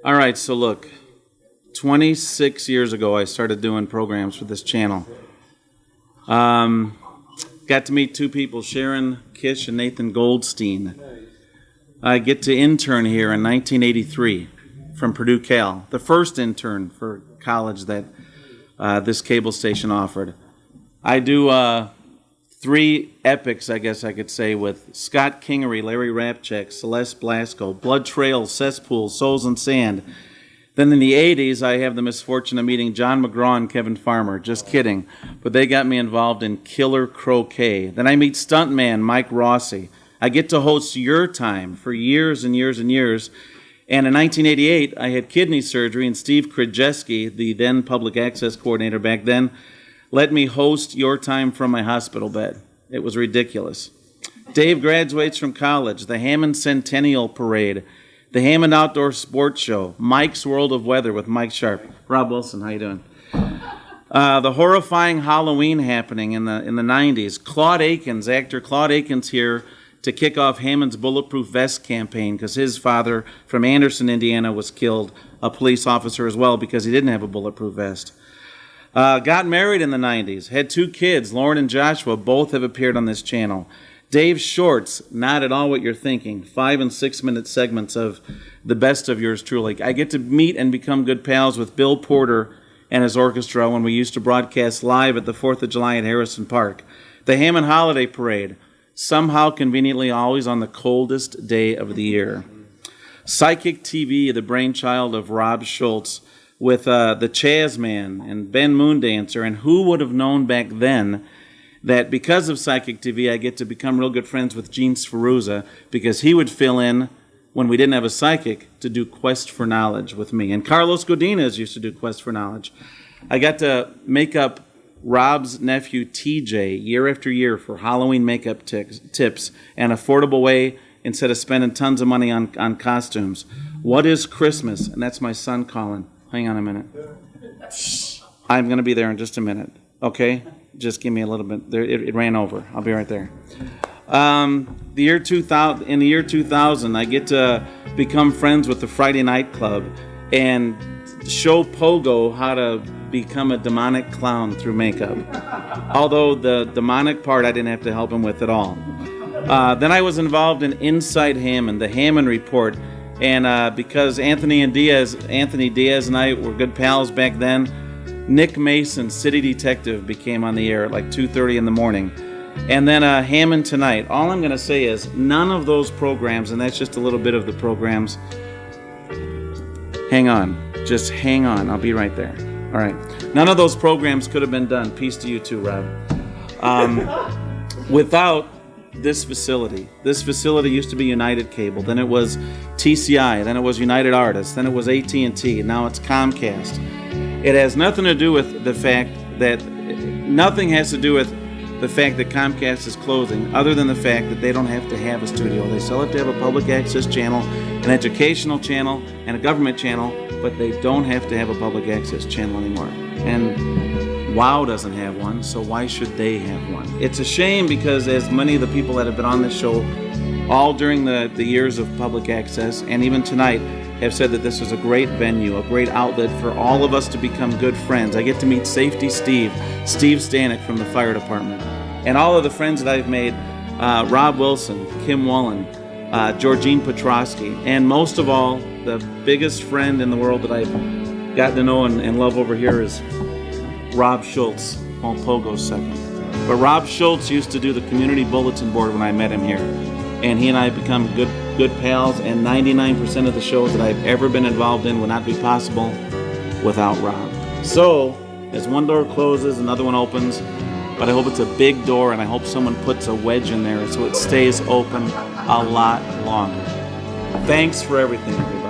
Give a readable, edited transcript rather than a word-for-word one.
All right, so look, 26 years ago, I started doing programs for this channel. Got to meet two people, Sharon Kish and Nathan Goldstein. I get to intern here in 1983 from Purdue Cal, the first intern for college that this cable station offered. I do 3 epics, I guess I could say, with Scott Kingery, Larry Rapchak, Celeste Blasco, Blood Trail, Cesspool, Souls and Sand. Then in the 80s, I have the misfortune of meeting John McGraw and Kevin Farmer. Just kidding. But they got me involved in Killer Croquet. Then I meet stuntman Mike Rossi. I get to host Your Time for years and years and years. And in 1988, I had kidney surgery, and Steve Krajewski, the then public access coordinator back then, let me host Your Time from my hospital bed. It was ridiculous. Dave graduates from college, the Hammond Centennial Parade, the Hammond Outdoor Sports Show, Mike's World of Weather with Mike Sharp. Rob Wilson, how you doing? The horrifying Halloween happening in the 90s. Claude Akins, actor Claude Akins here to kick off Hammond's Bulletproof Vest campaign because his father from Anderson, Indiana was killed, a police officer as well, because he didn't have a bulletproof vest. Got married in the 90s, had 2 kids, Lauren and Joshua, both have appeared on this channel. Dave Shorts, not at all what you're thinking, 5 and 6 minute segments of the best of yours truly. I get to meet and become good pals with Bill Porter and his orchestra when we used to broadcast live at the 4th of July at Harrison Park. The Hammond Holiday Parade, somehow conveniently always on the coldest day of the year. Psychic TV, the brainchild of Rob Schultz, with the Chaz Man and Ben Moondancer, and who would have known back then that because of Psychic TV, I get to become real good friends with Gene Sferuzza, because he would fill in when we didn't have a psychic to do Quest for Knowledge with me. And Carlos Godinez used to do Quest for Knowledge. I got to make up Rob's nephew TJ year after year for Halloween makeup tips, an affordable way instead of spending tons of money on costumes. What is Christmas? And that's my son calling. Hang on a minute. I'm going to be there in just a minute. Okay? Just give me a little bit. It ran over. I'll be right there. In the year 2000, I get to become friends with the Friday Night Club and show Pogo how to become a demonic clown through makeup. Although the demonic part I didn't have to help him with at all. Then I was involved in Inside Hammond, the Hammond Report, and because Anthony Diaz and I were good pals back then, Nick Mason, City Detective, became on the air at like 2:30 in the morning. And then Hammond Tonight. All I'm going to say is none of those programs, and that's just a little bit of the programs. Hang on. Just hang on. I'll be right there. All right. None of those programs could have been done. Peace to you too, Rob. Without this facility. This facility used to be United Cable. Then it was TCI. Then it was United Artists. Then it was AT&T. And now it's Comcast. It has nothing to do with the fact that Comcast is closing, other than the fact that they don't have to have a studio. They still have to have a public access channel, an educational channel, and a government channel, but they don't have to have a public access channel anymore. And WOW doesn't have one, so why should they have one? It's a shame because as many of the people that have been on this show, all during the years of public access, and even tonight, have said that this is a great venue, a great outlet for all of us to become good friends. I get to meet Safety Steve Stanek from the fire department, and all of the friends that I've made, Rob Wilson, Kim Wullen, Georgine Petrosky, and most of all, the biggest friend in the world that I've gotten to know and love over here is Rob Schultz, on Pogo's second. But Rob Schultz used to do the community bulletin board when I met him here, and he and I have become good pals, and 99% of the shows that I've ever been involved in would not be possible without Rob. So, as one door closes, another one opens, but I hope it's a big door, and I hope someone puts a wedge in there so it stays open a lot longer. Thanks for everything, everybody.